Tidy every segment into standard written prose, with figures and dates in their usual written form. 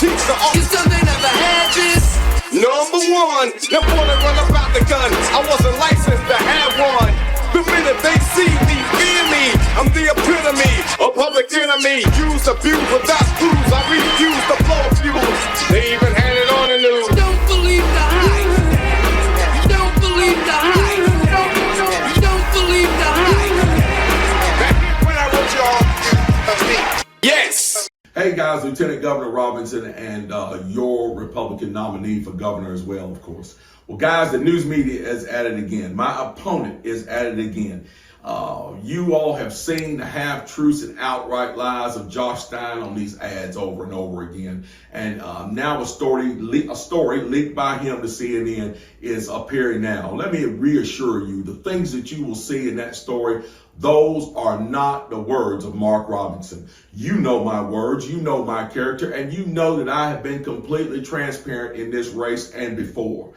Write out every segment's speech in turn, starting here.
teach the art. You still they never had this. Number one, never wanna run about the gun. I wasn't licensed to have one. The minute they see me, fear me. I'm the epitome of public enemy. Use, abuse without clues. I refuse to blow fuse. They even had it on the news. Don't believe the hype. Don't believe the hype. Don't believe the hype. Back when I wrote y'all, yes. Hey guys, Lieutenant Governor Robinson and your Republican nominee for governor as well, of course. Well, guys, the news media is at it again. My opponent is at it again. You all have seen the half-truths and outright lies of Josh Stein on these ads over and over again. And now a story leaked by him to CNN is appearing now. Let me reassure you, the things that you will see in that story, those are not the words of Mark Robinson. You know my words, you know my character, and you know that I have been completely transparent in this race and before.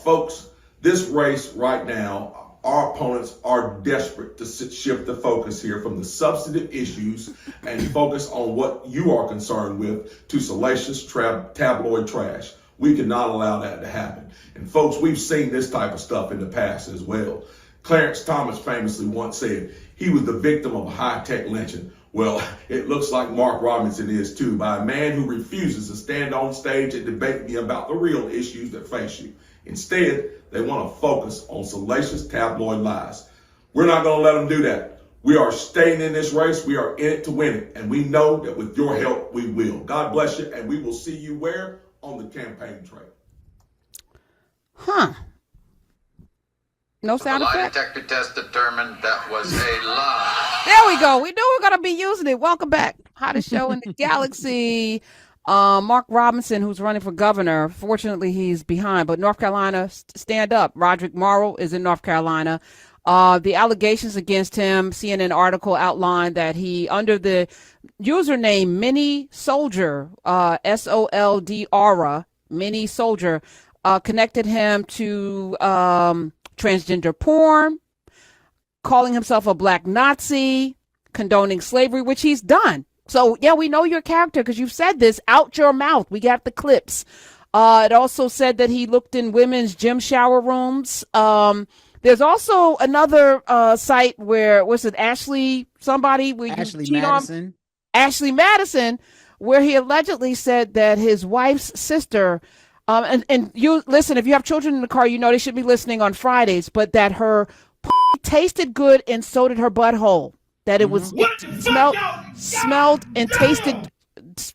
Folks, this race right now, our opponents are desperate to shift the focus here from the substantive issues and focus on what you are concerned with to salacious tabloid trash. We cannot allow that to happen. And folks, we've seen this type of stuff in the past as well. Clarence Thomas famously once said he was the victim of a high-tech lynching. Well, it looks like Mark Robinson is too, by a man who refuses to stand on stage and debate me about the real issues that face you. Instead, they want to focus on salacious tabloid lies. We're not going to let them do that. We are staying in this race. We are in it to win it. And we know that with your help, we will. God bless you. And we will see you where? On the campaign trail. Huh. No sound effect? The lie detector test determined that was a lie. There we go. We knew we were going to be using it. Welcome back. Hottest show in the galaxy. Mark Robinson, who's running for governor. Fortunately, he's behind, but North Carolina, stand up. Roderick Morrow is in North Carolina. The allegations against him, CNN article outlined that he, under the username Mini Soldier, SOLDR, Mini Soldier, connected him to transgender porn, calling himself a black Nazi, condoning slavery, which he's done. So, yeah, we know your character because you've said this out your mouth. We got the clips. It also said that he looked in women's gym shower rooms. There's also another site where, what's it, Ashley Madison, where he allegedly said that his wife's sister, and you listen, if you have children in the car, you know they should be listening on Fridays, but that her tasted good and so did her butthole. That it was smelled and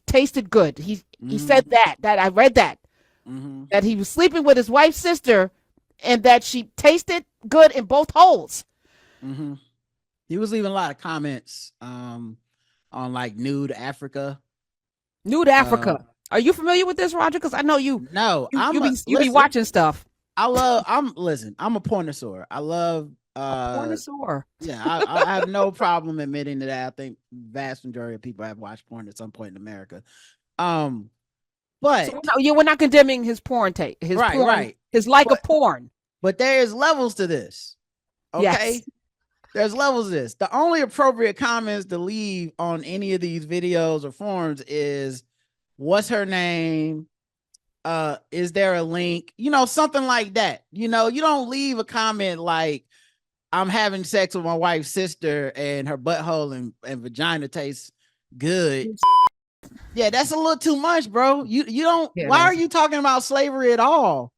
tasted good. He said that I read that that he was sleeping with his wife's sister and that she tasted good in both holes. He was leaving a lot of comments on like nude Africa. Are you familiar with this, Roger? Because I know you. No, you be watching stuff. I'm a pornosaur. I love. Pornosaur. Yeah, I have no problem admitting to that. I think vast majority of people have watched porn at some point in America. But so, no, we're not condemning his porn tape. His porn. But there is levels to this. Okay. Yes. There's levels to this. The only appropriate comments to leave on any of these videos or forums is, what's her name? Is there a link? Something like that. You don't leave a comment like, I'm having sex with my wife's sister and her butthole and vagina tastes good. Yeah, that's a little too much, bro. You don't. Yeah, why are you talking about slavery at all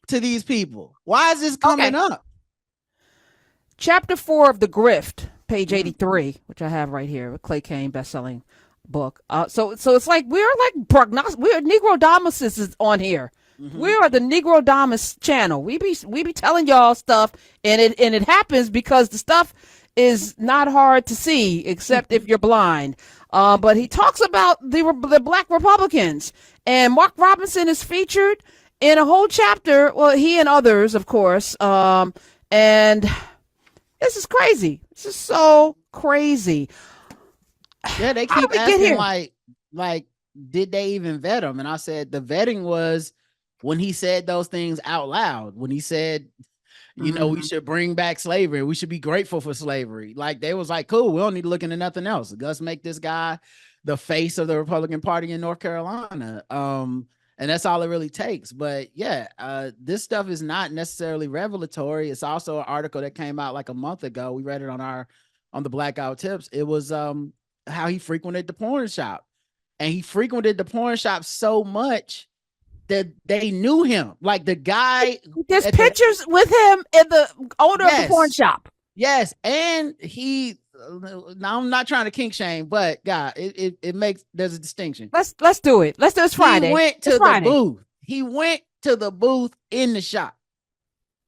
to these people? Why is this coming up? Chapter 4 of The Grift, page 83, which I have right here, a Clay Kane best-selling book. So it's like we're Negro Damas on here. We are the Negro Damas channel. We be telling y'all stuff, and it happens because the stuff is not hard to see, except if you're blind. But he talks about the Black Republicans, and Mark Robinson is featured in a whole chapter. Well, he and others, of course. And this is crazy. This is so crazy. Yeah, they keep asking like, did they even vet him? And I said the vetting was when he said those things out loud, when he said, we should bring back slavery. We should be grateful for slavery. Like, they was like, cool, we don't need to look into nothing else. Let's make this guy the face of the Republican Party in North Carolina. And that's all it really takes. But yeah, this stuff is not necessarily revelatory. It's also an article that came out like a month ago. We read it on the Blackout Tips. It was how he frequented the porn shop, and he frequented the porn shop so much that they knew him. Like the guy, there's pictures with him in the owner of the porn Yes. shop. yes, and he. Now I'm not trying to kink shame, but God, it makes there's a distinction. Let's do it. Let's do it. It's Friday. He went to It's the Friday. booth. He went to the booth in the shop.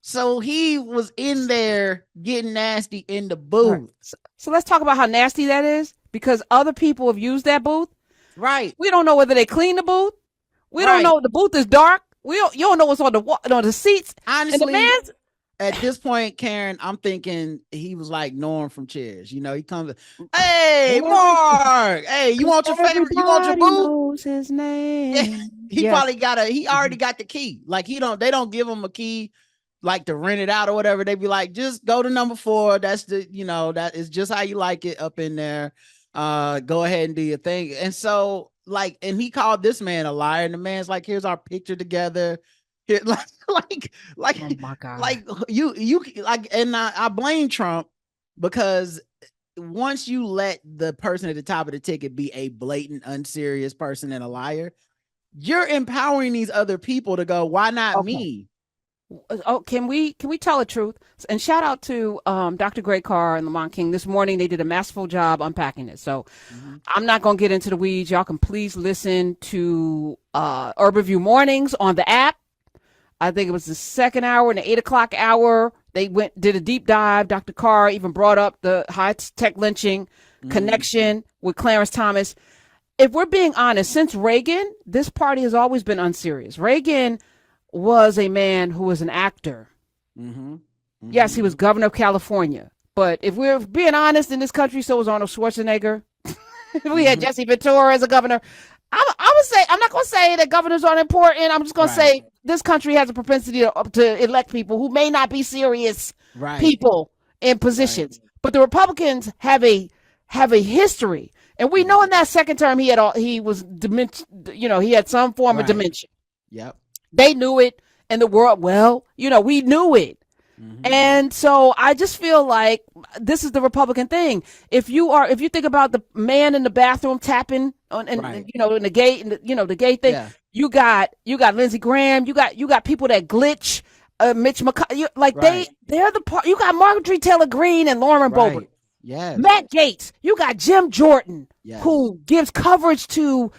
So he was in there getting nasty in the booth. Right. So let's talk about how nasty that is, because other people have used that booth. Right. We don't know whether they clean the booth. We don't Right. know. The booth is dark. You don't know what's on the seats. And the Honestly, man's at this point, Karen, I'm thinking he was like Norm from Cheers. You know, he comes, hey, Mark, hey, you want your favorite? You want your everybody booth? knows his name. He Yes. probably he already got the key. Like they don't give him a key like to rent it out or whatever. They be like, just go to number 4. That's that is just how you like it up in there. Go ahead and do your thing. And so and he called this man a liar, and the man's like, here's our picture together. Here, Oh my God. And I blame Trump, because once you let the person at the top of the ticket be a blatant, unserious person and a liar, you're empowering these other people to go, why not Okay. me? Oh, can we tell the truth? And shout out to Dr. Greg Carr and Lamont King. This morning they did a masterful job unpacking it. So I'm not going to get into the weeds. Y'all can please listen to Urban View Mornings on the app. I think it was the 2nd hour and the 8 o'clock hour. They did a deep dive. Dr. Carr even brought up the high-tech lynching connection with Clarence Thomas. If we're being honest, since Reagan, this party has always been unserious. Reagan was a man who was an actor. Yes, he was governor of California. But if we're being honest, in this country, so was Arnold Schwarzenegger. We had Jesse Ventura as a governor. I would say, I'm not going to say that governors aren't important. I'm just going to say this country has a propensity to elect people who may not be serious people in positions. But the Republicans have a history. And we know in that second term, he was dementia, he had some form of dementia. Yep. They knew it in the world. Well, we knew it. And so I just feel like this is the Republican thing. If you think about the man in the bathroom tapping on, in the gate, and the gay thing, you got Lindsey Graham, you got people that glitch, Mitch McConnell, they're the part. You got Marjorie Taylor Greene and Lauren Boebert. Yes. Matt Gaetz. You got Jim Jordan, who gives coverage to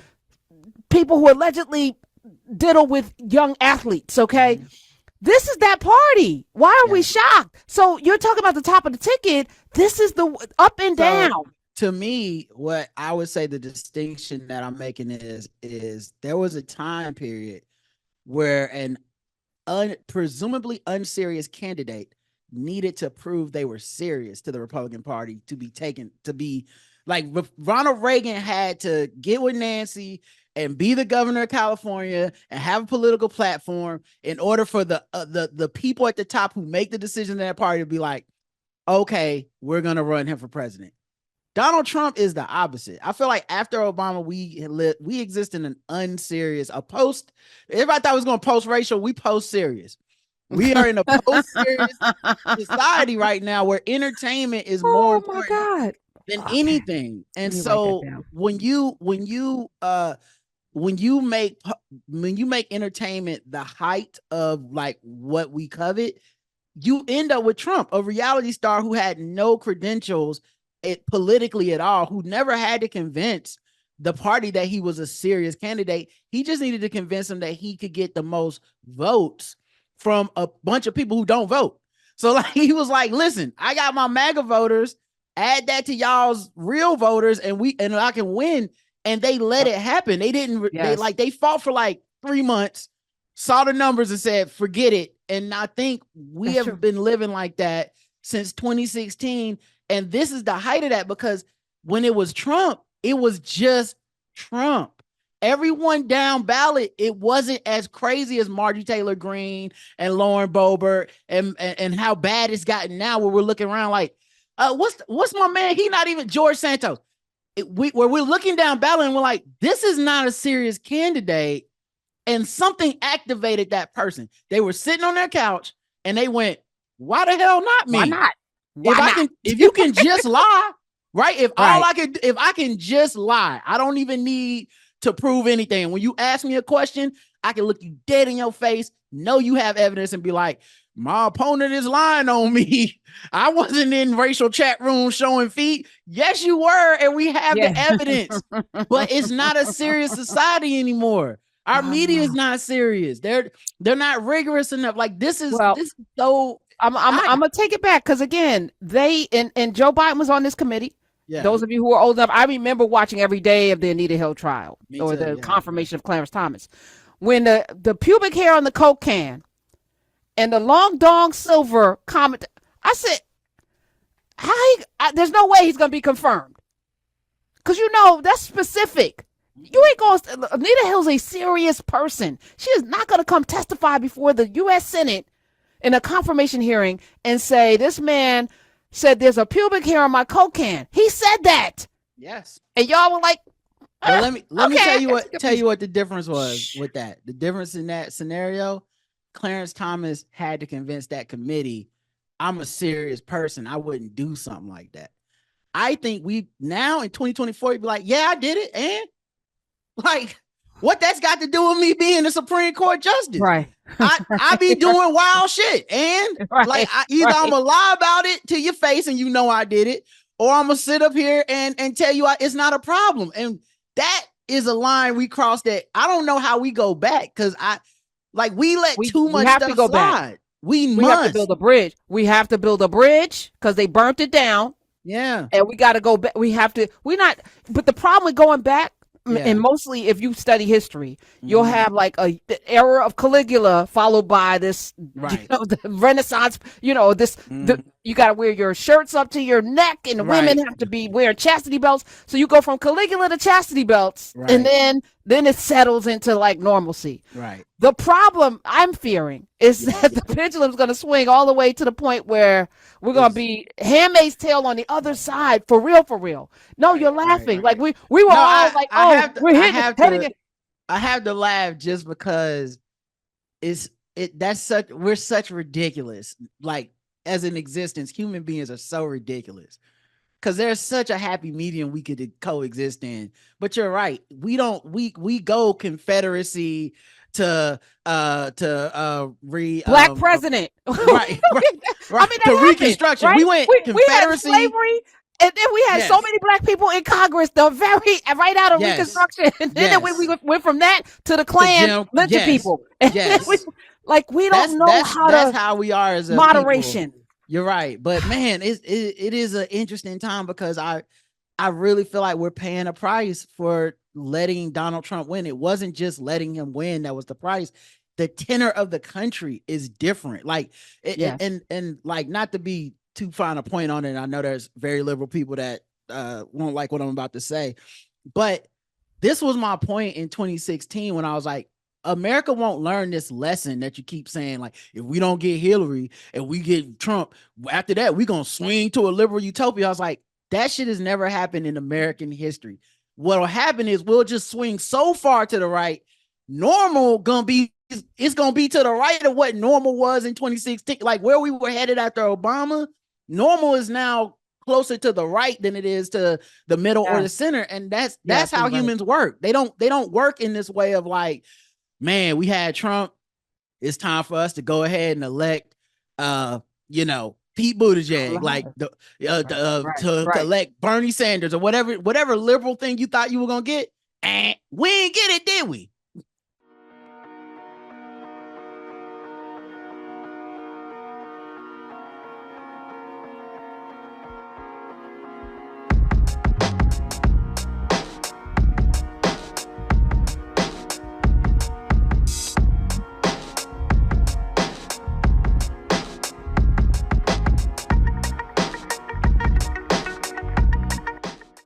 people who allegedly diddle with young athletes. Okay. This is that party. Why are we shocked? So you're talking about the top of the ticket. This is the up and down. To me, what I would say the distinction that I'm making is there was a time period where an presumably unserious candidate needed to prove they were serious to the Republican Party to be like Ronald Reagan had to get with Nancy and be the governor of California and have a political platform in order for the people at the top who make the decision in that party to be like, okay, we're going to run him for president. Donald Trump is the opposite. I feel like after Obama, we exist in an unserious, everybody thought it was going to post-racial. We post-serious. We are in a post-serious society right now where entertainment is more important than anything. And so when you make entertainment the height of like what we covet, you end up with Trump, a reality star who had no credentials politically at all, who never had to convince the party that he was a serious candidate. He just needed to convince them that he could get the most votes from a bunch of people who don't vote. So like he was like, listen, I got my MAGA voters, add that to y'all's real voters, and I can win. And they let it happen. They didn't, they fought for like 3 months, saw the numbers and said, forget it. And I think we have been living like that since 2016. And this is the height of that, because when it was Trump, it was just Trump. Everyone down ballot, it wasn't as crazy as Marjorie Taylor Greene and Lauren Boebert and how bad it's gotten now, where we're looking around like, what's my man? He not even George Santos. where we're looking down ballot and we're like, this is not a serious candidate, and something activated that person. They were sitting on their couch and they went, why the hell not me? Why not? Why not? If you can just lie, right? If Right. if I can just lie, I don't even need to prove anything. When you ask me a question, I can look you dead in your face, know you have evidence, and be like, my opponent is lying on me. I wasn't in racial chat rooms showing feet. Yes, you were, and we have the evidence. But it's not a serious society anymore. Our media is not serious. They're not rigorous enough. Like this is so. I'm gonna take it back because again, they and Joe Biden was on this committee. Yeah. Those of you who are old enough, I remember watching every day of the Anita Hill trial or the yeah. confirmation of Clarence Thomas. When the pubic hair on the Coke can and the long dong silver comment, I said, there's no way he's gonna be confirmed. Because that's specific. You ain't going. Anita Hill's a serious person. She is not going to come testify before the U.S. Senate in a confirmation hearing and say this man said there's a pubic hair on my Coke can. He said that. Yes. And y'all were like, well, let me tell you what the difference was with that. The difference in that scenario, Clarence Thomas had to convince that committee, I'm a serious person. I wouldn't do something like that. I think we now in 2024, you'd be like, yeah, I did it, and like, what that's got to do with me being a Supreme Court justice? Right. I be doing wild shit. And like, either I'm gonna lie about it to your face and I did it, or I'm gonna sit up here and tell you it's not a problem. And that is a line we crossed that I don't know how we go back, because we let too much stuff slide. Back. We have to build a bridge. We have to build a bridge because they burnt it down. Yeah. And we got to go back. But the problem with going back, and mostly if you study history, you'll have like the era of Caligula followed by this, the Renaissance, you got to wear your shirts up to your neck, and the women have to be wearing chastity belts. So you go from Caligula to chastity belts, and then it settles into like normalcy. Right. The problem I'm fearing is that the pendulum's going to swing all the way to the point where we're going to be Handmaid's Tale on the other side, for real. No, you're laughing. Like we were all like, we're hitting it. I have to laugh just because we're such ridiculous. Like, as an existence, human beings are so ridiculous. Because there's such a happy medium we could coexist in. But you're right. We go Confederacy to Black president. Right. I mean, to Reconstruction. Right? We went Confederacy. We had slavery, and then we had so many Black people in Congress, right out of Reconstruction. And then we went from that to the Klan lynching people. And we don't know that's how we are as a moderation. People. You're right. But man, it is an interesting time, because I really feel like we're paying a price for letting Donald Trump win. It wasn't just letting him win that was the price. The tenor of the country is different. Like, and like, not to be too fine a point on it, I know there's very liberal people that won't like what I'm about to say, but this was my point in 2016 when I was like, America won't learn this lesson that you keep saying, like, if we don't get Hillary and we get Trump, after that, we're going to swing to a liberal utopia. I was like, that shit has never happened in American history. What'll happen is we'll just swing so far to the right. Normal it's going to be to the right of what normal was in 2016. Like, where we were headed after Obama, normal is now closer to the right than it is to the middle or the center. And that's how humans work. They don't work in this way of like, man, we had Trump. It's time for us to go ahead and elect, Pete Buttigieg, to elect Bernie Sanders or whatever liberal thing you thought you were gonna get. And we ain't get it, did we?